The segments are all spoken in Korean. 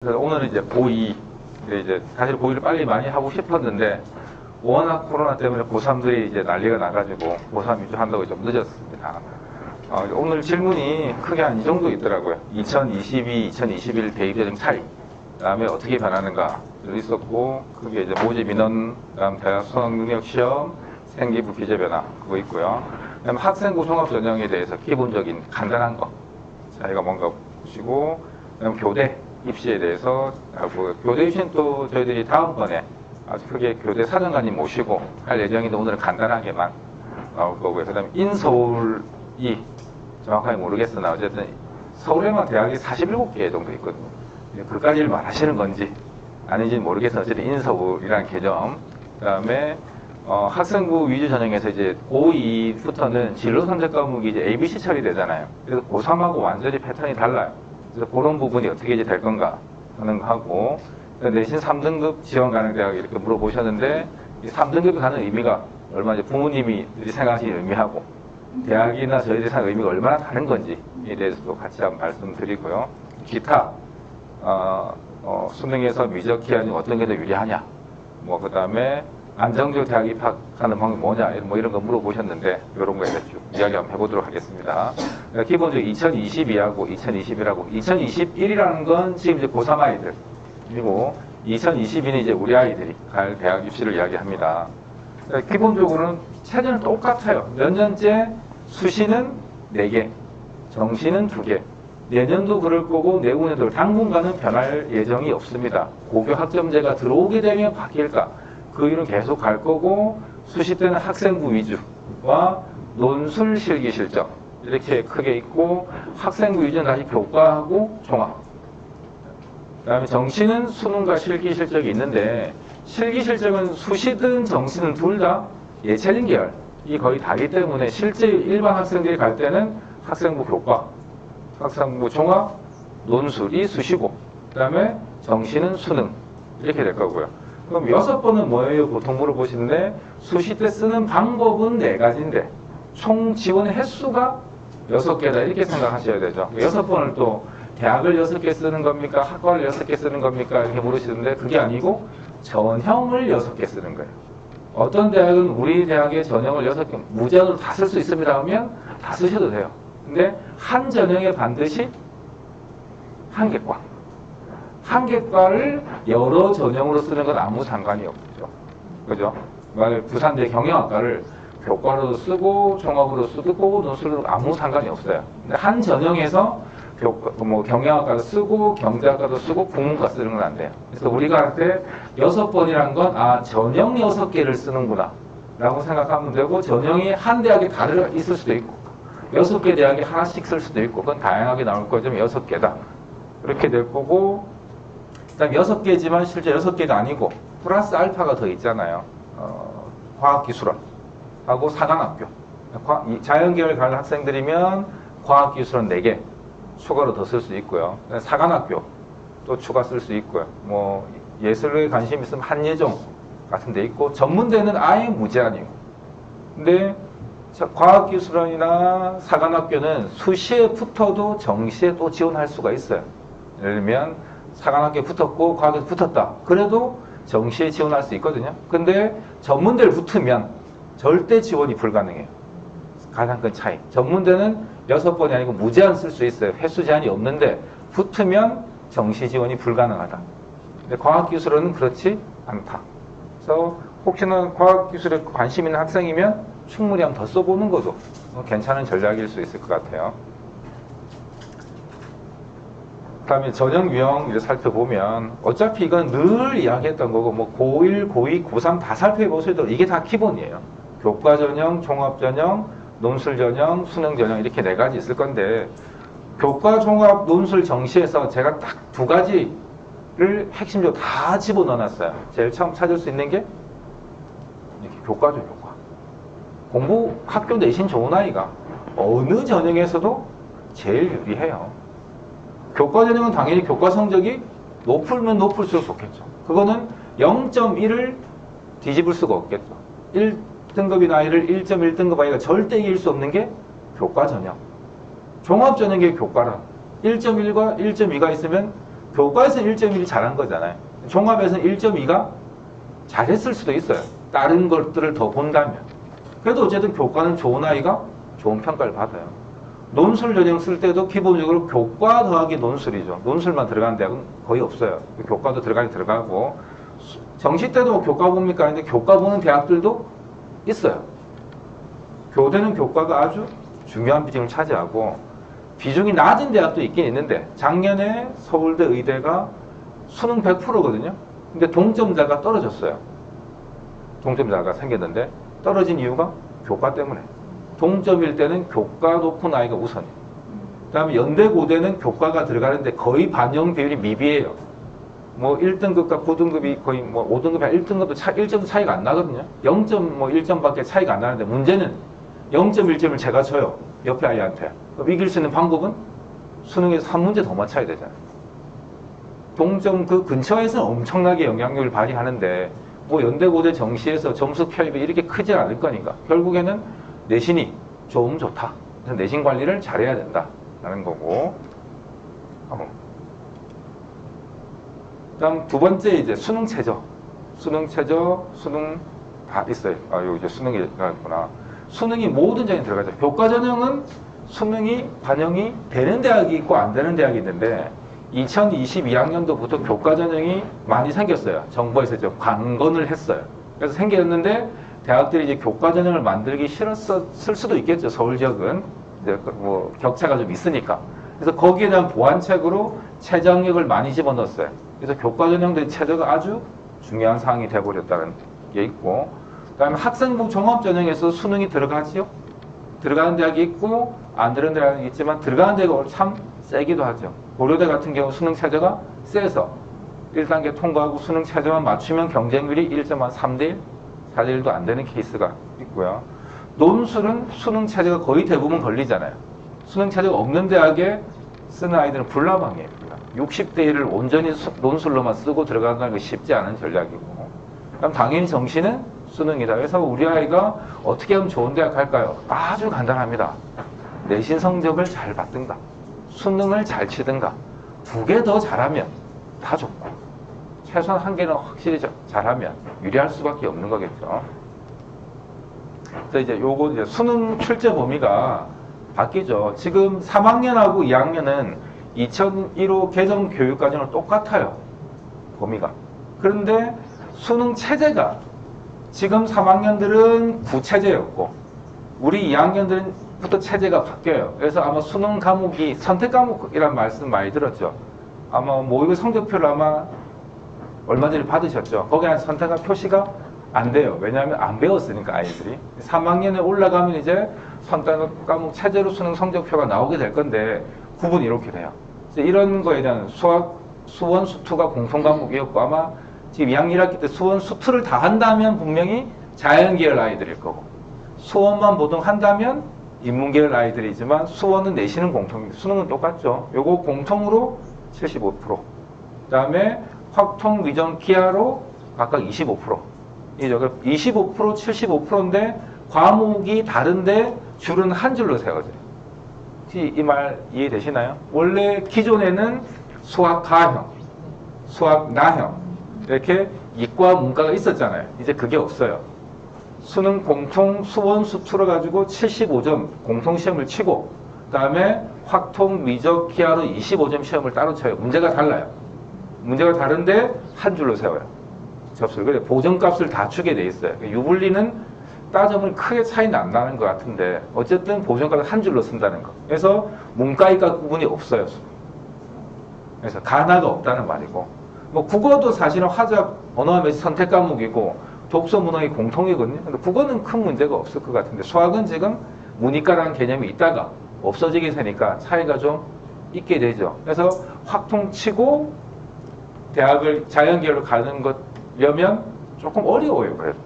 그래서 오늘은 이제 고2. 이제 사실 고2를 빨리 많이 하고 싶었는데 워낙 코로나 때문에 고3들이 이제 난리가 나가지고 고3 위주 한다고 좀 늦었습니다. 오늘 질문이 크게 한 이 정도 있더라고요. 2022, 2021 대입제정 차이, 그 다음에 어떻게 변하는가 있었고, 그게 이제 모집 인원, 그 다음 대학 수학능력시험, 생기부 기재 변화 그거 있고요. 그 다음에 학생부 종합전형에 대해서 기본적인 간단한 거 저희가 뭔가 보시고, 그 다음에 교대 입시에 대해서 하고, 교대 입시는 또 저희들이 다음번에 아주 크게 교대 사정관님 모시고 할 예정인데 오늘은 간단하게만 나올 거고요. 그 다음에 인서울이 정확하게 모르겠으나 어쨌든 서울에만 대학이 47개 정도 있거든요. 그까지를 말하시는 건지 아닌지는 모르겠어요. 어쨌든 인서울이라는 개념. 그 다음에 학생부 위주 전형에서 이제 고2부터는 진로 선택 과목이 이제 ABC 처리되잖아요. 그래서 고3하고 완전히 패턴이 달라요. 그래서 그런 부분이 어떻게 이제 될 건가 하는 거 하고, 내신 3등급 지원 가능 대학 이렇게 물어보셨는데, 이 3등급이 가는 의미가 얼마나 부모님이 생각하시는 의미하고 대학이나 저희들이 생각하는 의미가 얼마나 다른 건지에 대해서도 같이 한번 말씀드리고요. 기타 수능에서 미적 기한이 어떤 게 더 유리하냐, 뭐 그 다음에 안정적 대학 입학하는 방법이 뭐냐, 뭐 이런 거 물어보셨는데 이런 거에 대해서 쭉 이야기 한번 해보도록 하겠습니다. 그러니까 기본적으로 2022하고 2021하고 2021이라는 건 지금 이제 고3 아이들, 그리고 2022는 이제 우리 아이들이 갈 대학 입시를 이야기합니다. 그러니까 기본적으로는 체제는 똑같아요. 몇 년째 수시는 4개, 정시는 2개. 내년도 그럴 거고 내후년도 당분간은 변할 예정이 없습니다. 고교 학점제가 들어오게 되면 바뀔까? 그 일은 계속 갈 거고, 수시 때는 학생부 위주와 논술 실기 실적 이렇게 크게 있고, 학생부 위주는 다시 교과하고 종합. 그 다음에 정시는 수능과 실기 실적이 있는데, 실기 실적은 수시든 정시든 둘 다 예체능 계열이 거의 다기 때문에 실제 일반 학생들이 갈 때는 학생부 교과, 학생부 종합, 논술이 수시고, 그 다음에 정시는 수능 이렇게 될 거고요. 그럼 6번은 뭐예요? 보통 물어보시는데, 수시 때 쓰는 방법은 4가지인데 총 지원의 횟수가 6개다 이렇게 생각하셔야 되죠. 6번을 또 대학을 6개 쓰는 겁니까? 학과를 6개 쓰는 겁니까? 이렇게 물으시는데, 그게 아니고 전형을 6개 쓰는 거예요. 어떤 대학은 우리 대학의 전형을 6개 무제한으로 다 쓸 수 있습니다 하면 다 쓰셔도 돼요. 근데 한 전형에 반드시 한 개과, 한 개과를 여러 전형으로 쓰는 건 아무 상관이 없죠. 그죠? 부산대 경영학과를 교과로도 쓰고 종합으로 쓰고 논술로 아무 상관이 없어요. 근데 한 전형에서 경영학과도 쓰고 경제학과도 쓰고 국문과 쓰는 건 안 돼요. 그래서 우리가 할 때 6번이란 건 전형 6개를 쓰는구나 라고 생각하면 되고, 전형이 한 대학에 다 있을 수도 있고 6개 대학에 하나씩 쓸 수도 있고, 그건 다양하게 나올 거지만 6개다 그렇게 될 거고, 그 다음 6개지만 실제 6개가 아니고 플러스 알파가 더 있잖아요. 과학기술원하고 사관학교, 자연계열 가는 학생들이면 과학기술원 4개 추가로 더 쓸 수 있고요. 사관학교 또 추가 쓸 수 있고요. 뭐 예술에 관심 있으면 한예종 같은 데 있고, 전문대는 아예 무제한이고. 근데 과학기술원이나 사관학교는 수시에 붙어도 정시에 또 지원할 수가 있어요. 예를 들면 사관학교에 붙었고 과학에서 붙었다, 그래도 정시에 지원할 수 있거든요. 근데 전문대를 붙으면 절대 지원이 불가능해요. 가장 큰 차이. 전문대는 6번이 아니고 무제한 쓸 수 있어요. 횟수 제한이 없는데 붙으면 정시 지원이 불가능하다. 근데 과학기술은 그렇지 않다. 그래서 혹시나 과학기술에 관심 있는 학생이면 충분히 한번 더 써보는 것도 괜찮은 전략일 수 있을 것 같아요. 그 다음에 전형 유형을 살펴보면, 어차피 이건 늘 이야기했던 거고, 뭐 고1, 고2, 고3 다 살펴보셔도 이게 다 기본이에요. 교과 전형, 종합 전형, 논술 전형, 수능 전형 이렇게 4가지 있을 건데, 교과, 종합, 논술, 정시에서 제가 딱 2가지를 핵심적으로 다 집어넣어놨어요. 제일 처음 찾을 수 있는 게 이렇게 교과죠, 교과. 공부, 학교 내신 좋은 아이가 어느 전형에서도 제일 유리해요. 교과 전형은 당연히 교과 성적이 높으면 높을수록 좋겠죠. 그거는 0.1을 뒤집을 수가 없겠죠. 1등급인 아이를 1.1등급 아이가 절대 이길 수 없는 게 교과 전형. 종합 전형의 교과라 1.1과 1.2가 있으면 교과에서 1.1이 잘한 거잖아요. 종합에서 1.2가 잘했을 수도 있어요. 다른 것들을 더 본다면. 그래도 어쨌든 교과는 좋은 아이가 좋은 평가를 받아요. 논술 전형 쓸 때도 기본적으로 교과 더하기 논술이죠. 논술만 들어가는 대학은 거의 없어요. 교과도 들어가긴 들어가고, 정시 때도 뭐 교과 봅니까? 근데 교과 보는 대학들도 있어요. 교대는 교과가 아주 중요한 비중을 차지하고, 비중이 낮은 대학도 있긴 있는데, 작년에 서울대 의대가 수능 100%거든요. 근데 동점자가 떨어졌어요. 동점자가 생겼는데, 떨어진 이유가 교과 때문에. 동점일 때는 교과 높은 아이가 우선이에요. 그 다음에 연대 고대는 교과가 들어가는데 거의 반영 비율이 미비해요. 뭐 1등급과 9등급이 거의 뭐 5등급이 1등급도 1점도 차이가 안 나거든요. 0.1점밖에 차이가 안 나는데, 문제는 0.1점을 제가 줘요. 옆에 아이한테. 그럼 이길 수 있는 방법은 수능에서 한 문제 더 맞춰야 되잖아요. 동점 그 근처에서는 엄청나게 영향력을 발휘하는데, 뭐 연대고대 정시에서 점수 편입이 이렇게 크지 않을 거니까 결국에는 내신이 좀 좋다. 그래서 내신 관리를 잘해야 된다라는 거고. 그다음 두 번째 이제 수능 최저. 수능 최저, 수능 다 있어요. 여기 이제 수능이 있구나. 수능이 모든 전형에 들어가죠. 교과 전형은 수능이 반영이 되는 대학이 있고 안 되는 대학이 있는데, 2022학년도부터 교과 전형이 많이 생겼어요. 정부에서 좀 관건을 했어요. 그래서 생겼는데, 대학들이 이제 교과 전형을 만들기 싫었을 수도 있겠죠. 서울 지역은 이제 뭐 격차가 좀 있으니까. 그래서 거기에 대한 보완책으로 최저학력을 많이 집어넣었어요. 그래서 교과 전형들의 최저가 아주 중요한 사항이 되어버렸다는 게 있고, 그다음에 학생부 종합 전형에서 수능이 들어가지요. 들어가는 대학이 있고 안 들어가는 대학이 있지만, 들어가는 대학이 참 세기도 하죠. 고려대 같은 경우 수능 최저가 세서 1단계 통과하고 수능 최저만 맞추면 경쟁률이 1.3대1, 4대1도 안 되는 케이스가 있고요. 논술은 수능 최저가 거의 대부분 걸리잖아요. 수능 최저가 없는 대학에 쓰는 아이들은 불나방이에요. 60대 1을 온전히 논술로만 쓰고 들어간다는 게 쉽지 않은 전략이고, 그럼 당연히 정시는 수능이다. 그래서 우리 아이가 어떻게 하면 좋은 대학 갈까요? 아주 간단합니다. 내신 성적을 잘 받든가, 수능을 잘 치든가, 두 개 더 잘하면 다 좋고, 최소한 한 개는 확실히 잘하면 유리할 수밖에 없는 거겠죠. 그래서 이제 요거 이제 수능 출제 범위가 바뀌죠. 지금 3학년하고 2학년은 2001호 개정 교육과정은 똑같아요. 범위가. 그런데 수능 체제가 지금 3학년들은 구체제였고, 우리 2학년들부터 체제가 바뀌어요. 그래서 아마 수능 과목이 선택 과목이라는 말씀 많이 들었죠. 아마 모의고 성적표를 아마 얼마 전에 받으셨죠. 거기에 선택한 표시가 안 돼요. 왜냐하면 안 배웠으니까 아이들이. 3학년에 올라가면 이제 선택 과목 체제로 수능 성적표가 나오게 될 건데, 구분이 이렇게 돼요. 이런 거에 대한 수원, 수투가 공통 과목이었고, 아마 지금 2학년 1학기 때 수원, 수투를 다 한다면 분명히 자연계열 아이들일 거고, 수원만 보통한다면 인문계열 아이들이지만, 수원은 내신은 공통이고 수능은 똑같죠. 요거 공통으로 75%, 그 다음에 확통, 위전, 기하로 각각 25%. 이죠. 25%, 75%인데 과목이 다른데 줄은 한 줄로 세워져요. 이 말 이해되시나요? 원래 기존에는 수학 가형, 수학 나형 이렇게 이과 문과가 있었잖아요. 이제 그게 없어요. 수능 공통 수원 수투로 가지고 75점 공통 시험을 치고, 그 다음에 확통, 미적, 기하로 25점 시험을 따로 쳐요. 문제가 달라요. 문제가 다른데 한 줄로 세워요. 접수를. 그래 보정값을 다 주게 돼 있어요. 유불리는 따져보면 크게 차이는 안 나는 것 같은데, 어쨌든 보정값을 한 줄로 쓴다는 거. 그래서 문과이과 구분이 없어요. 그래서 가나가 없다는 말이고, 뭐 국어도 사실은 화작, 언어와 매체 선택 과목이고 독서 문학이 공통이거든요. 근데 국어는 큰 문제가 없을 것 같은데, 수학은 지금 문이과라는 개념이 있다가 없어지게 되니까 차이가 좀 있게 되죠. 그래서 확통치고 대학을 자연계열로 가는 것려면 조금 어려워요. 그래도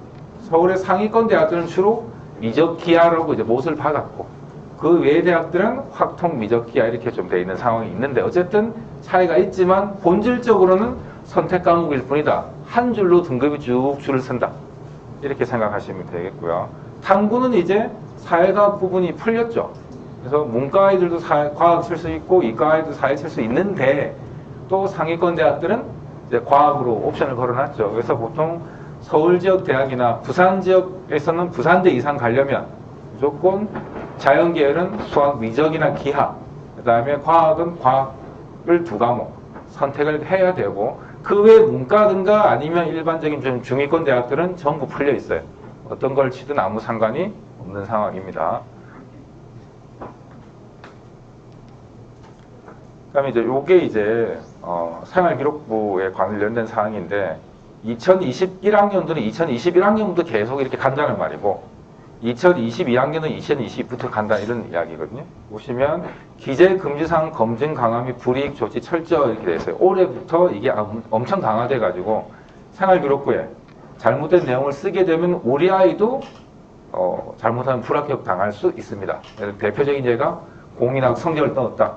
서울의 상위권 대학들은 주로 미적 기하라고 이제 못을 박았고, 그 외의 대학들은 확통, 미적 기하 이렇게 좀 돼 있는 상황이 있는데, 어쨌든 차이가 있지만 본질적으로는 선택 과목일 뿐이다. 한 줄로 등급이 쭉 줄을 쓴다. 이렇게 생각하시면 되겠고요. 탐구는 이제 사회과학 부분이 풀렸죠. 그래서 문과 아이들도 과학 칠 수 있고 이과 아이들도 사회 칠 수 있는데, 또 상위권 대학들은 이제 과학으로 옵션을 걸어놨죠. 그래서 보통 서울 지역 대학이나 부산 지역에서는 부산대 이상 가려면 무조건 자연계열은 수학, 미적이나 기하, 그 다음에 과학은 과학을 2과목 선택을 해야 되고, 그 외 문과든가 아니면 일반적인 좀 중위권 대학들은 전부 풀려 있어요. 어떤 걸 치든 아무 상관이 없는 상황입니다. 그다음에 이제 요게 이제 생활기록부에 관련된 사항인데, 2021학년도는 2021학년부터 계속 이렇게 간다는 말이고, 2022학년은 2022부터 간다 이런 이야기거든요. 보시면 기재 금지사항 검증 강화 및 불이익 조치 철저 이렇게 돼 있어요. 올해부터 이게 엄청 강화돼 가지고 생활기록부에 잘못된 내용을 쓰게 되면 우리 아이도 잘못하면 불합격 당할 수 있습니다. 대표적인 예가 공인하고 성적을 넣었다.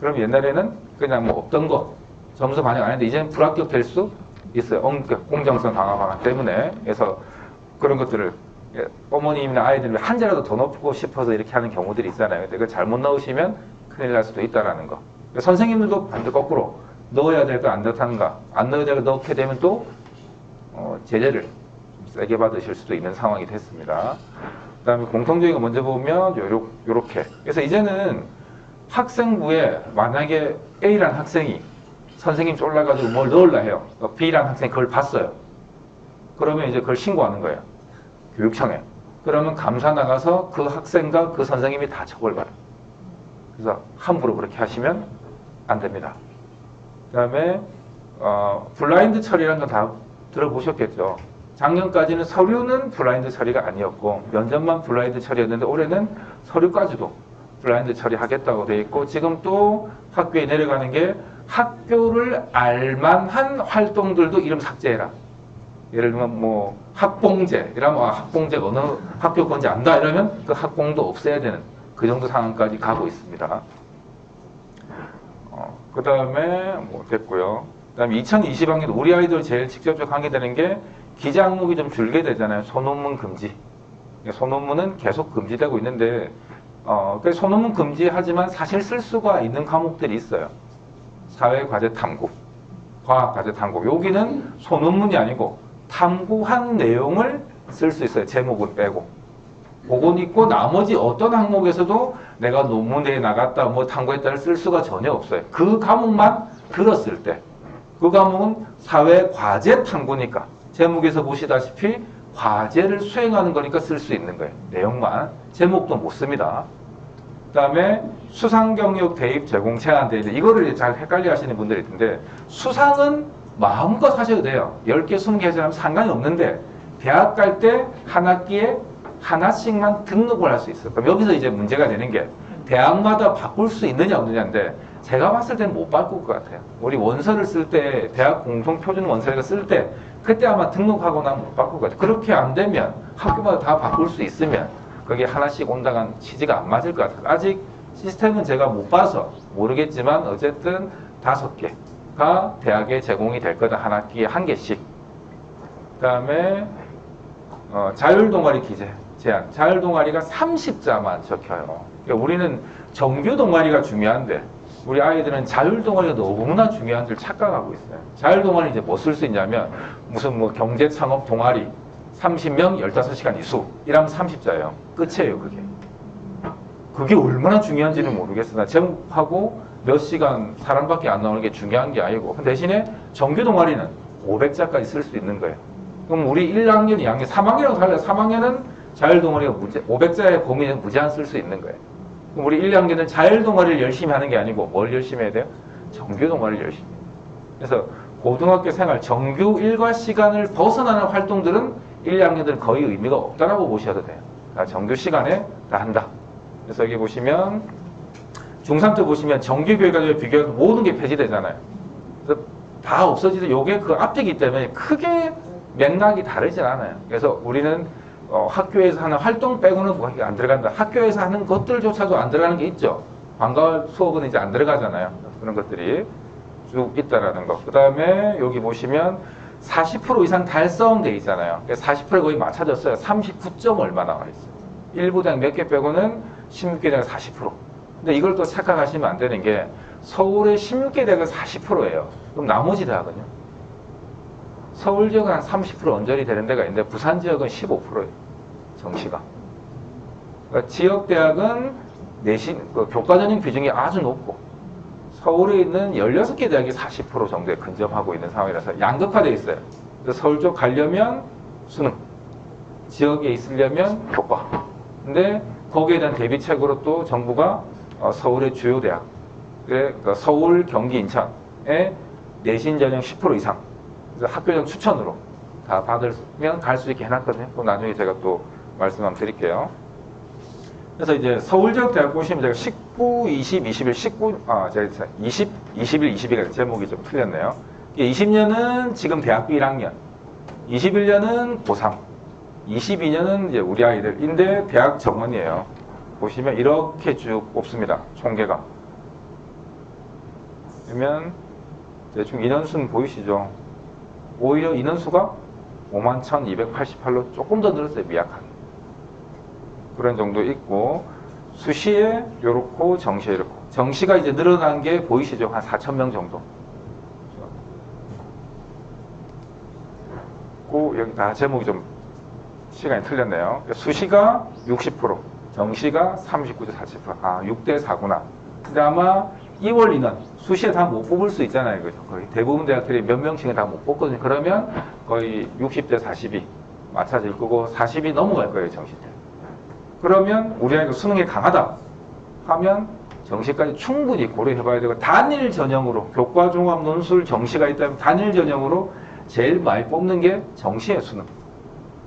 그럼 옛날에는 그냥 뭐 없던 거 점수 반영 안 했는데 이제는 불합격 될 수 있어요. 공정성 강화 때문에. 그래서 그런 것들을 어머님이나 아이들이 한 자라도 더 넣고 싶어서 이렇게 하는 경우들이 있잖아요. 근데 그걸 잘못 넣으시면 큰일 날 수도 있다라는 거. 선생님들도 반대 거꾸로 넣어야 될 거 안 넣다는가, 안 넣어야 될 거 넣게 되면 또 제재를 세게 받으실 수도 있는 상황이 됐습니다. 그 다음에 공통적인 거 먼저 보면 요렇게. 그래서 이제는 학생부에 만약에 A라는 학생이 선생님 쫄라가지고 뭘 넣으려 해요. B라는 학생이 그걸 봤어요. 그러면 이제 그걸 신고하는 거예요. 교육청에. 그러면 감사 나가서 그 학생과 그 선생님이 다 처벌받아요. 그래서 함부로 그렇게 하시면 안 됩니다. 그 다음에 블라인드 처리라는 건 다 들어보셨겠죠. 작년까지는 서류는 블라인드 처리가 아니었고 면접만 블라인드 처리였는데 올해는 서류까지도 블라인드 처리하겠다고 돼 있고, 지금 또 학교에 내려가는 게 학교를 알만한 활동들도 이름 삭제해라. 예를 들면 뭐 학봉제 이러면 학봉제가 어느 학교 건지 안다 이러면 그 학봉도 없애야 되는 그 정도 상황까지 가고 있습니다. 그 다음에 뭐 됐고요. 그 다음에 2020학년 우리 아이들 제일 직접적으로 관계되는 게 기재 항목이 좀 줄게 되잖아요. 소논문 금지. 소논문은 계속 금지되고 있는데 소논문 금지하지만 사실 쓸 수가 있는 과목들이 있어요. 사회과제 탐구, 과학과제 탐구. 여기는 소논문이 아니고 탐구한 내용을 쓸 수 있어요. 제목은 빼고. 그건 있고 나머지 어떤 항목에서도 내가 논문에 나갔다 뭐 탐구했다를 쓸 수가 전혀 없어요. 그 과목만 들었을 때. 그 과목은 사회과제 탐구니까 제목에서 보시다시피 과제를 수행하는 거니까 쓸 수 있는 거예요. 내용만. 제목도 못 씁니다. 그 다음에 수상경력 대입 제공 제한돼 있는데 이거를 잘 헷갈려 하시는 분들이 있는데, 수상은 마음껏 하셔도 돼요. 10개, 20개 하시면 상관이 없는데 대학 갈 때 한 학기에 하나씩만 등록을 할 수 있어요. 그럼 여기서 이제 문제가 되는 게 대학마다 바꿀 수 있느냐 없느냐인데, 제가 봤을 때는 못 바꿀 것 같아요. 우리 원서를 쓸 때 대학 공통표준 원서를 쓸 때 그때 아마 등록하고 나면 못 바꿀 것 같아요. 그렇게 안 되면 학교마다 다 바꿀 수 있으면 거기에 하나씩 온다간 취지가 안 맞을 것 같아요. 아직 시스템은 제가 못 봐서 모르겠지만 어쨌든 5개가 대학에 제공이 될 거다. 한 학기에 1개씩. 그 다음에 자율동아리 기재 제한. 자율동아리가 30자만 적혀요. 그러니까 우리는 정규 동아리가 중요한데 우리 아이들은 자율동아리가 너무나 중요한 줄 착각하고 있어요. 자율동아리 이제 뭐 쓸 수 있냐면 무슨 뭐 경제창업 동아리 30명 15시간 이수 이러면 30자예요. 끝이에요. 그게 얼마나 중요한지는 모르겠으나 제목하고 몇 시간 사람밖에 안 나오는 게 중요한 게 아니고, 대신에 정규 동아리는 500자까지 쓸 수 있는 거예요. 그럼 우리 1학년, 2학년, 3학년하고 달라요. 3학년은 자율동아리가 500자의 범위는 무제한 쓸 수 있는 거예요. 그럼 우리 1, 2학년은 자율동아리를 열심히 하는 게 아니고 뭘 열심히 해야 돼요? 정규 동아리를 열심히 해요. 그래서 고등학교 생활 정규 일과 시간을 벗어나는 활동들은 1, 2학년들은 거의 의미가 없다라고 보셔도 돼요. 정규 시간에 다 한다. 그래서 여기 보시면 중3 때 보시면 정규 교육과정에 비교해서 모든 게 폐지되잖아요. 그래서 다 없어지죠. 요게 그 앞이기 때문에 크게 맥락이 다르진 않아요. 그래서 우리는 학교에서 하는 활동 빼고는 뭐가 안 들어간다. 학교에서 하는 것들조차도 안 들어가는 게 있죠. 방과후 수업은 이제 안 들어가잖아요. 그런 것들이 쭉 있다라는 거. 그 다음에 여기 보시면 40% 이상 달성돼 있잖아요. 40%에 거의 맞춰졌어요. 39점 얼마 나와 있어요. 일부 대학 몇 개 빼고는 16개 대학 40%. 근데 이걸 또 착각하시면 안 되는 게 서울의 16개 대학은 40%예요. 그럼 나머지 대학은요? 서울 지역은 한 30% 언저리 되는 데가 있는데 부산 지역은 15%예요. 정시가. 그러니까 지역 대학은 내신 교과 전형 비중이 아주 높고 서울에 있는 16개 대학이 40% 정도에 근접하고 있는 상황이라서 양극화되어 있어요. 그래서 서울 쪽 가려면 수능, 지역에 있으려면 교과. 근데 거기에 대한 대비책으로 또 정부가 서울의 주요 대학, 그러니까 서울, 경기, 인천에 내신 전형 10% 이상 그래서 학교장 추천으로 다 받으면 갈 수 있게 해놨거든요. 또 나중에 제가 또 말씀 한번 드릴게요. 그래서 이제 서울 지역 대학 보시면 제가 19, 20, 21, 19, 제가 20, 21, 22가 제목이 좀 틀렸네요. 20년은 지금 대학교 1학년, 21년은 고3, 22년은 이제 우리 아이들인데 대학 정원이에요. 보시면 이렇게 쭉 뽑습니다. 총계가. 그러면 대충 인원수는 보이시죠? 오히려 인원수가 51,288로 조금 더 늘었어요. 미약하게. 그런 정도 있고 수시에 요렇고 정시에 이렇고 정시가 이제 늘어난 게 보이시죠? 한 4,000명 정도. 여기 다 제목이 좀 시간이 틀렸네요. 수시가 60%, 정시가 39.47%. 6대 4구나. 근데 아마 2월 인원, 수시에 다 못 뽑을 수 있잖아요. 그죠? 거의 대부분 대학들이 몇 명씩은 다 못 뽑거든요. 그러면 거의 60대 40이 맞춰질 거고 40이 넘어갈 거예요. 정시 때. 그러면 우리 아이가 수능에 강하다 하면 정시까지 충분히 고려해봐야 되고 단일 전형으로 교과 종합 논술 정시가 있다면 단일 전형으로 제일 많이 뽑는 게 정시의 수능.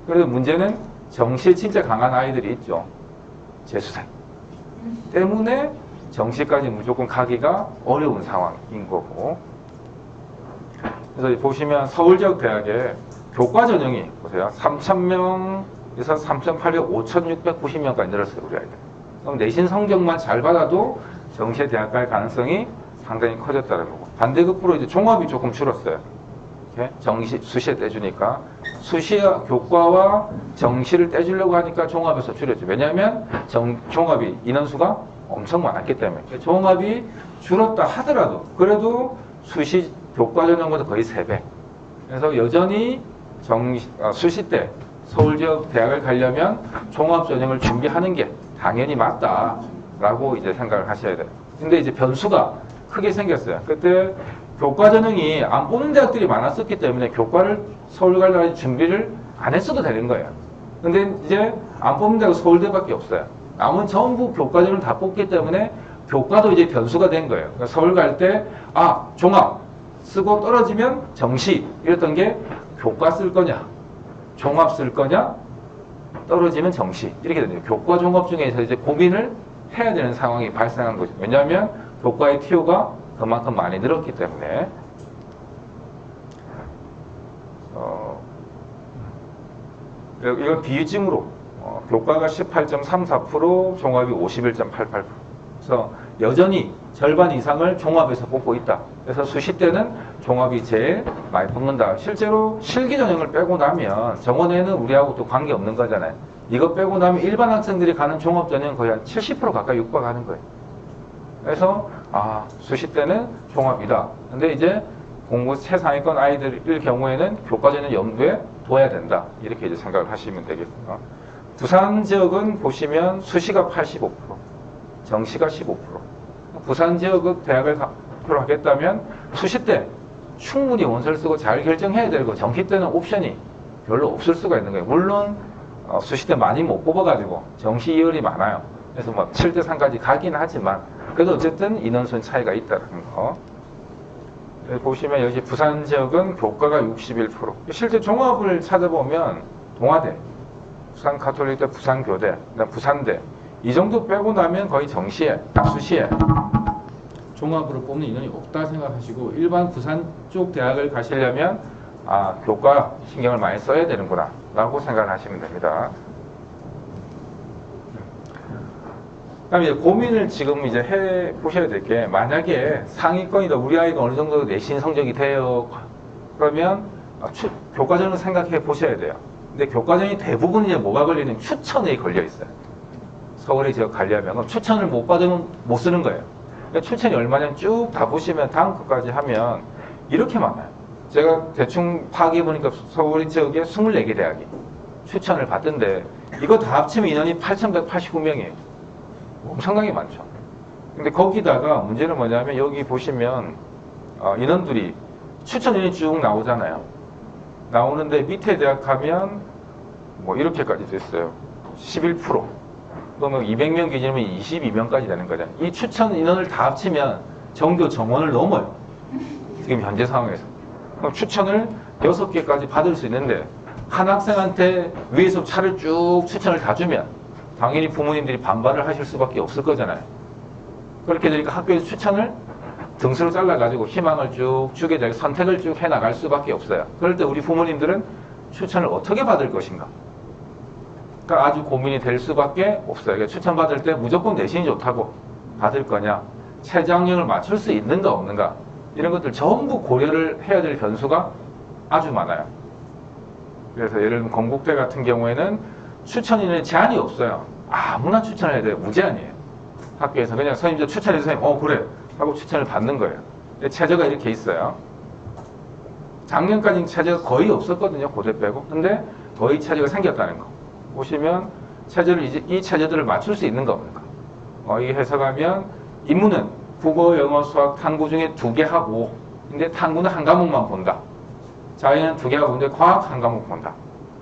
그래서 문제는 정시에 진짜 강한 아이들이 있죠. 재수생 때문에 정시까지 무조건 가기가 어려운 상황인 거고. 그래서 보시면 서울 지역 대학의 교과 전형이 보세요. 3,000명에서 3,800, 5,690명까지 늘었어요. 우리 아이들. 그럼 내신 성적만 잘 받아도 정시에 대학 갈 가능성이 상당히 커졌다는 거고. 반대급부로 이제 종합이 조금 줄었어요. 정시, 수시에 떼주니까 수시 교과와 정시를 떼주려고 하니까 종합에서 줄였죠. 왜냐하면 종합이 인원수가 엄청 많았기 때문에 종합이 줄었다 하더라도 그래도 수시 교과 전형보다 거의 3배. 그래서 여전히 수시 때 서울 지역 대학을 가려면 종합 전형을 준비하는 게 당연히 맞다라고 이제 생각을 하셔야 돼요. 근데 이제 변수가 크게 생겼어요. 그때 교과 전형이 안 뽑는 대학들이 많았었기 때문에 교과를 서울 가려고 준비를 안 했어도 되는 거예요. 근데 이제 안 뽑는 데가 서울대밖에 없어요. 남은 전부 교과 전형을 다 뽑기 때문에 교과도 이제 변수가 된 거예요. 그러니까 서울 갈 때 종합 쓰고 떨어지면 정시 이랬던 게 교과 쓸 거냐 종합 쓸 거냐 떨어지면 정시 이렇게 되네요. 교과 종합 중에서 이제 고민을 해야 되는 상황이 발생한 거죠. 왜냐하면 교과의 TO가 그만큼 많이 늘었기 때문에. 이건 비유증으로 교과가 18.34%, 종합이 51.88%. 그래서 여전히 절반 이상을 종합에서 뽑고 있다. 그래서 수시 때는 종합이 제일 많이 뽑는다. 실제로 실기 전형을 빼고 나면 정원에는 우리하고 또 관계 없는 거잖아요. 이거 빼고 나면 일반 학생들이 가는 종합 전형은 거의 한 70% 가까이 육박하는 거예요. 그래서 수시 때는 종합이다. 근데 이제 공부 최상위권 아이들일 경우에는 교과 전형 염두에 둬야 된다. 이렇게 이제 생각을 하시면 되겠고요. 부산 지역은 보시면 수시가 85%, 정시가 15%. 부산 지역 대학을 하겠다면 수시 때 충분히 원서를 쓰고 잘 결정해야 되고 정시 때는 옵션이 별로 없을 수가 있는 거예요. 물론 수시 때 많이 못 뽑아가지고 정시 이열이 많아요. 그래서 7대 3까지 가긴 하지만 그래도 어쨌든 인원수는 차이가 있다는 거. 여기 보시면 여기 부산 지역은 교과가 61%. 실제 종합을 찾아보면 동아대, 부산 가톨릭대, 부산 교대, 부산대 이 정도 빼고 나면 거의 정시에, 수시에 종합으로 뽑는 인원이 없다 생각하시고 일반 부산 쪽 대학을 가시려면 교과 신경을 많이 써야 되는구나 라고 생각을 하시면 됩니다. 그다음 이제 고민을 지금 이제 해 보셔야 될 게 만약에 상위권이다 우리 아이가 어느 정도 내신 성적이 돼요 그러면 교과전을 생각해 보셔야 돼요. 근데 교과전이 대부분 이제 뭐가 걸리는 추천에 걸려 있어요. 서울의 지역 가려면 추천을 못 받으면 못 쓰는 거예요. 그러니까 추천이 얼마냐 쭉 다 보시면 다음 것까지 하면 이렇게 많아요. 제가 대충 파악해보니까 서울 지역에 24개 대학이 추천을 받던데 이거 다 합치면 인원이 8,189명이에요. 엄청나게 많죠. 근데 거기다가 문제는 뭐냐면 여기 보시면 인원들이 추천 인원이 쭉 나오잖아요. 나오는데 밑에 대학 가면 뭐 이렇게까지 됐어요. 11%. 그러면 200명 기준이면 22명까지 되는 거잖아요. 이 추천 인원을 다 합치면 전교 정원을 넘어요. 지금 현재 상황에서. 그럼 추천을 6개까지 받을 수 있는데 한 학생한테 위에서 차를 쭉 추천을 다 주면 당연히 부모님들이 반발을 하실 수밖에 없을 거잖아요. 그렇게 되니까 학교에서 추천을 등수로 잘라가지고 희망을 쭉 주게 되고 선택을 쭉 해나갈 수밖에 없어요. 그럴 때 우리 부모님들은 추천을 어떻게 받을 것인가? 그러니까 아주 고민이 될 수밖에 없어요. 그러니까 추천받을 때 무조건 내신이 좋다고 받을 거냐, 최저학력을 맞출 수 있는가 없는가, 이런 것들 전부 고려를 해야 될 변수가 아주 많아요. 그래서 예를 들면 건국대 같은 경우에는 추천인의 제한이 없어요. 아무나 추천해야 돼요. 무제한이에요. 학교에서 그냥 선생님 저 추천해주세요. 그래 하고 추천을 받는 거예요. 최저가 이렇게 있어요. 작년까지는 최저가 거의 없었거든요. 고대 빼고. 근데 거의 최저가 생겼다는 거 보시면 최저를 이제 이 최저들을 맞출 수 있는가 없는가. 이게 해석하면 인문은 국어, 영어, 수학, 탐구 중에 2개 하고, 근데 탐구는 한 과목만 본다. 자연은 2개 하고, 근데 과학 한 과목 본다.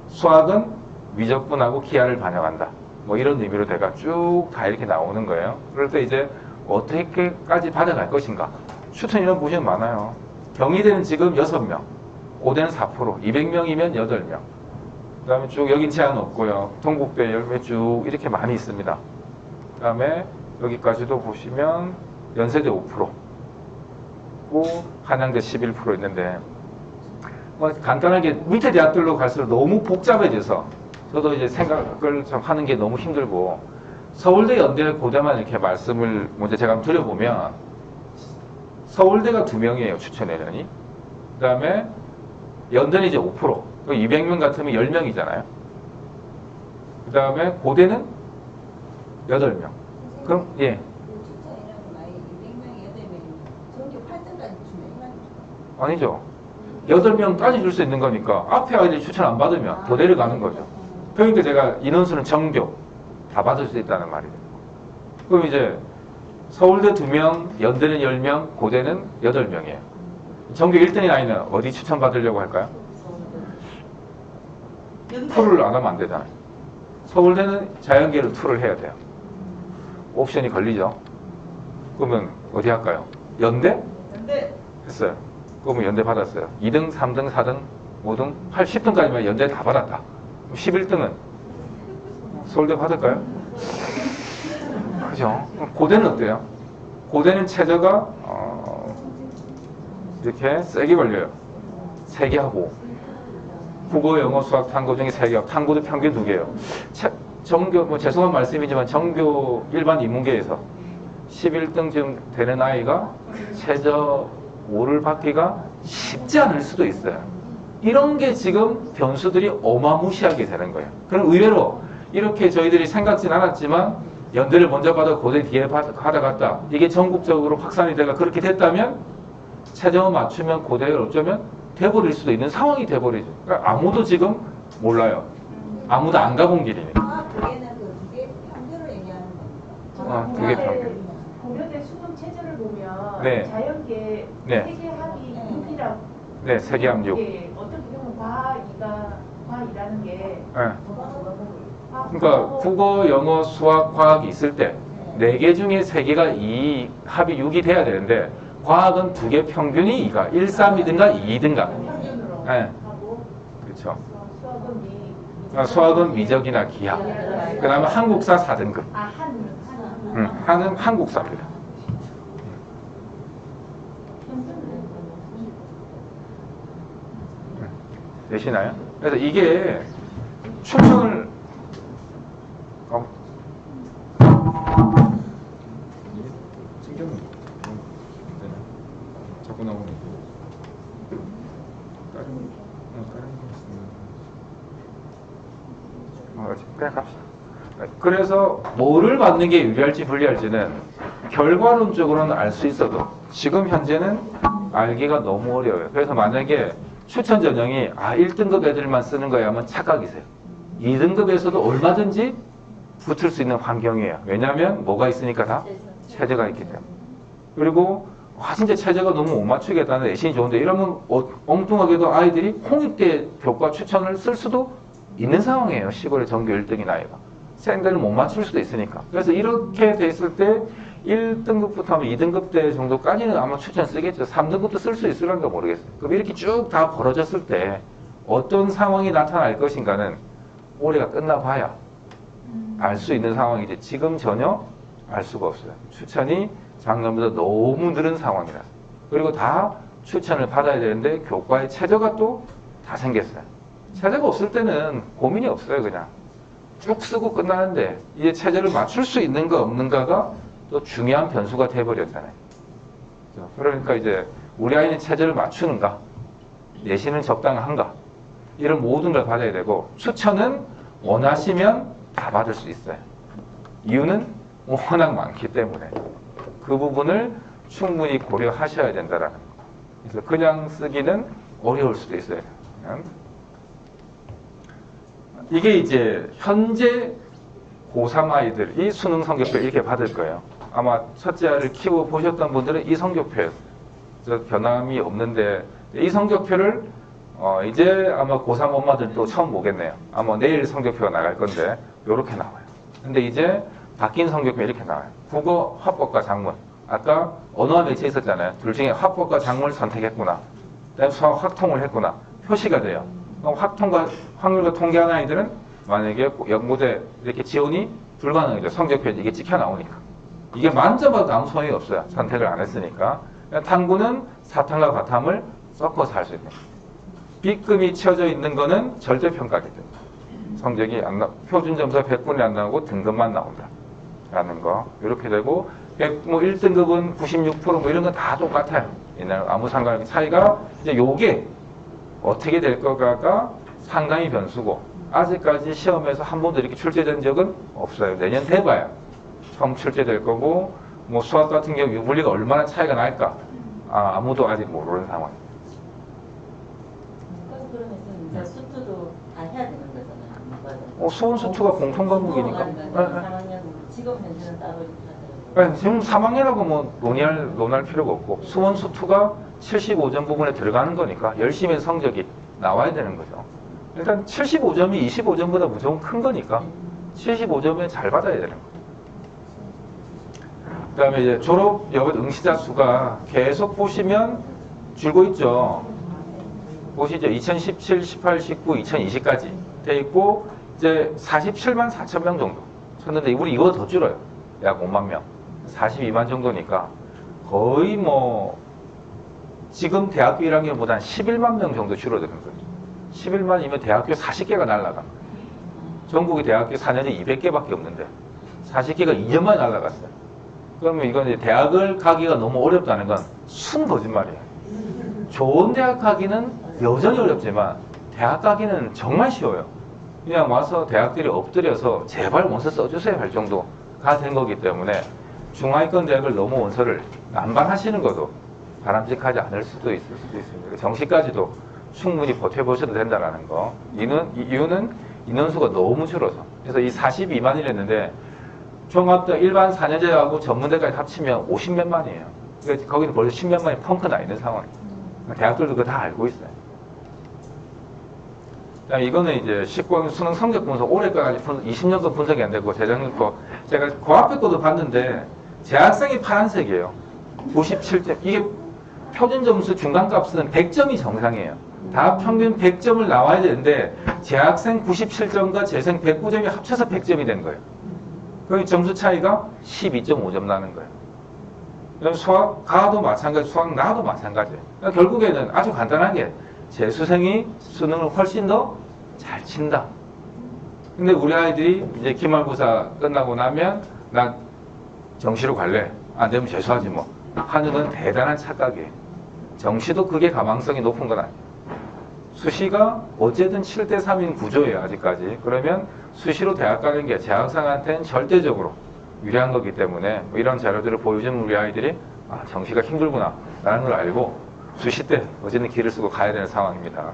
수학은 미적분하고 기하를 반영한다. 뭐 이런 의미로 대가 쭉 다 이렇게 나오는 거예요. 그럴 때 이제 어떻게까지 받아갈 것인가. 추천 인원 보시면 많아요. 경희대는 지금 6명, 고대는 4%, 200명이면 8명. 그 다음에 쭉 여긴 제한 없고요. 동국대 10명 쭉 이렇게 많이 있습니다. 그 다음에 여기까지도 보시면 연세대 5%, 한양대 11% 있는데, 뭐 간단하게 밑에 대학들로 갈수록 너무 복잡해져서 저도 이제 생각을 좀 하는 게 너무 힘들고, 서울대, 연대, 고대만 이렇게 말씀을 먼저 제가 한번 드려보면, 서울대가 2명이에요, 추천 인원이. 그 다음에 연대는 이제 5%, 200명 같으면 10명이잖아요. 그 다음에 고대는 8명. 그럼, 예. 아니죠. 8명까지 줄 수 있는 거니까 앞에 아이들이 추천 안 받으면 더 내려가는 거죠. 그러니까 제가 인원수는 정교 다 받을 수 있다는 말이에요. 그럼 이제 서울대 2명, 연대는 10명, 고대는 8명이에요. 전교 1등인 아이는 어디 추천 받으려고 할까요? 투를 안 하면 안 되잖아요. 서울대는 자연계로 투를 해야 돼요. 옵션이 걸리죠. 그러면 어디 할까요? 연대? 연대. 했어요. 그러면 연대 받았어요. 2등, 3등, 4등, 5등, 10등까지만 연대 다 받았다. 11등은 서울대 받을까요? 그죠? 고대는 어때요? 고대는 최저가 이렇게 세게 걸려요. 3개 하고, 국어, 영어, 수학, 탐구 중에 3개 하고, 탐구도 평균 2개예요. 정교, 뭐 죄송한 말씀이지만 정교 일반 인문계에서 11등쯤 되는 아이가 최저 5를 받기가 쉽지 않을 수도 있어요. 이런 게 지금 변수들이 어마무시하게 되는 거예요. 그럼 의외로 이렇게 저희들이 생각진 않았지만 연대를 먼저 받아 고대 뒤에 받아갔다. 이게 전국적으로 확산이 돼가 그렇게 됐다면 최저 맞추면 고대를 어쩌면 돼버릴 수도 있는 상황이 돼버리죠. 그러니까 아무도 지금 몰라요. 아무도 안 가본 길이니까. 그게는 그 2개 평균을 얘기하는 겁니다. 2개 평균. 고려대 수능 체제를 보면 네. 자연계 네. 3개 합이 6이라고. 네, 3개 합 6. 예, 어떻게 보면 과이라는 게 네. 그러니까 국어, 영어, 수학, 과학이 있을 때 4개 중에 3개가 이 합이 6이 돼야 되는데 과학은 2개 평균이 2가 1, 3이든가 2든가. 평균으로 네. 하고 그렇죠. 수학은 수학은 미적이나 기하. 그 다음에 한국사 4등급. 한은 한국사입니다. 되시나요? 그래서 이게 추천을 자꾸 나오네. 그냥 갑시다. 그래서 뭐를 받는 게 유리할지 불리할지는 결과론적으로는 알 수 있어도 지금 현재는 알기가 너무 어려워요. 그래서 만약에 추천 전형이 1등급 애들만 쓰는 거야 하면 착각이세요. 2등급에서도 얼마든지 붙을 수 있는 환경이에요. 왜냐하면 뭐가 있으니까 다 체제가 있기 때문에. 그리고 진짜 체제가 너무 못 맞추겠다는 내신이 좋은데 이러면 엉뚱하게도 아이들이 홍익대 교과 추천을 쓸 수도 있는 상황이에요. 시골의 전교 1등인 아이가. 샌들을 못 맞출 수도 있으니까. 그래서 이렇게 됐을 때 1등급부터 하면 2등급 때 정도까지는 아마 추천 쓰겠죠. 3등급도 쓸 수 있을런가 모르겠어요. 그럼 이렇게 쭉 다 벌어졌을 때 어떤 상황이 나타날 것인가는 올해가 끝나봐야 알 수 있는 상황이지 지금 전혀 알 수가 없어요. 추천이 작년보다 너무 늘은 상황이라서. 그리고 다 추천을 받아야 되는데 교과에 체제가 또 다 생겼어요. 체제가 없을 때는 고민이 없어요. 그냥 쭉 쓰고 끝나는데 이제 체제를 맞출 수 있는가 없는가가 또 중요한 변수가 돼버렸잖아요. 그러니까 이제 우리 아이는 체제를 맞추는가, 내신은 적당한가, 이런 모든 걸 받아야 되고 추천은 원하시면 다 받을 수 있어요. 이유는 워낙 많기 때문에 그 부분을 충분히 고려하셔야 된다라는 거. 그래서 그냥 쓰기는 어려울 수도 있어요. 이게 이제 현재 고3 아이들이 수능 성적표 이렇게 받을 거예요. 아마 첫째 아이를 키워 보셨던 분들은 이 성적표에 변함이 없는데 이 성적표를 이제 아마 고3 엄마들도 처음 보겠네요. 아마 내일 성적표가 나갈 건데 이렇게 나와요. 근데 이제 바뀐 성적표 이렇게 나와요. 국어, 화법과 작문. 아까 언어와 매체 있었잖아요. 둘 중에 화법과 작문을 선택했구나. 그다음에 수학 확통을 했구나. 표시가 돼요. 그럼 확통과 확률과 통계하는 아이들은 만약에 연고대 이렇게 지원이 불가능하죠. 성적표에 이게 찍혀 나오니까. 이게 만져봐도 아무 소용이 없어요. 선택을 안 했으니까. 탐구는 사탐과 과탐을 섞어서 할 수 있는 거예요. B급이 치어져 있는 거는 절대평가기 때문에 성적이 안 나, 표준 점수가 100분이 안 나오고 등급만 나온다 라는 거. 이렇게 되고 1등급은 96% 뭐 이런 건 다 똑같아요. 옛날 아무 상관없이 차이가 이제 요게 어떻게 될 거가 상당히 변수고 아직까지 시험에서 한 번도 이렇게 출제된 적은 없어요. 내년 돼봐야 처음 출제될 거고 뭐 수학 같은 경우 유불리가 얼마나 차이가 날까 아무도 아직 모르는 상황입니다. 그러면 이제 수투도 다 해야 되는 거잖아요. 수원 수투가 공통 과목이니까. 3학년 직업 현실은 따로 이렇게 하더라고요. 지금 3학년하고 뭐 논할 필요가 없고 수원 수투가 75점 부분에 들어가는 거니까 열심히 해서 성적이 나와야 되는 거죠. 일단 75점이 25점보다 무조건 큰 거니까 75점에 잘 받아야 되는 거예요. 그 다음에 이제 졸업 여고 응시자 수가 계속 보시면 줄고 있죠. 보시죠. 2017, 18, 19, 2020까지 돼 있고 이제 47만 4천 명 정도 쳤는데 우리 이거 더 줄어요. 약 5만 명. 42만 정도니까 거의 뭐 지금 대학교 1학년보다 11만 명 정도 줄어드는 거죠. 11만이면 대학교 40개가 날라간 거예요. 전국의 대학교 4년에 200개밖에 없는데 40개가 2년만에 날라갔어요. 그러면 이건 이제 대학을 가기가 너무 어렵다는 건 순 거짓말이에요. 좋은 대학 가기는 여전히 어렵지만 대학 가기는 정말 쉬워요. 그냥 와서 대학들이 엎드려서 제발 원서 써주세요 할 정도가 된 거기 때문에 중하위권 대학을 너무 원서를 난반하시는 것도 바람직하지 않을 수도 있을 수도 있습니다. 정시까지도 충분히 버텨보셔도 된다는 거. 이유는 인원수가 너무 줄어서. 그래서 이 42만이랬는데 종합대 일반 4년제하고 전문대까지 합치면 50몇만이에요. 그러니까 거기는 벌써 10몇만이 펑크 나 있는 상황이에요. 대학들도 그거 다 알고 있어요. 이거는 이제 19학년 수능 성적 분석 올해까지 20년도 분석이 안 되고 재작년 거 제가 그 앞에 거도 봤는데 재학생이 파란색이에요. 97점. 이게 표준 점수 중간값은 100점이 정상이에요. 다 평균 100점을 나와야 되는데 재학생 97점과 재생 109점이 합쳐서 100점이 된 거예요. 그 점수 차이가 12.5점 나는 거예요. 수학 가도 마찬가지, 수학 나도 마찬가지예요. 그러니까 결국에는 아주 간단하게 재수생이 수능을 훨씬 더 잘 친다. 근데 우리 아이들이 이제 기말고사 끝나고 나면 난 정시로 갈래. 안 되면 재수하지 뭐. 하는 건 대단한 착각이에요. 정시도 그게 가망성이 높은 건 아니에요. 수시가 어쨌든 7대3인 구조예요, 아직까지. 그러면 수시로 대학 가는 게 재학생한테는 절대적으로 유리한 거기 때문에 뭐 이런 자료들을 보여주면 우리 아이들이 아, 정시가 힘들구나 라는 걸 알고 수시 때 어쨌든 길을 쓰고 가야 되는 상황입니다.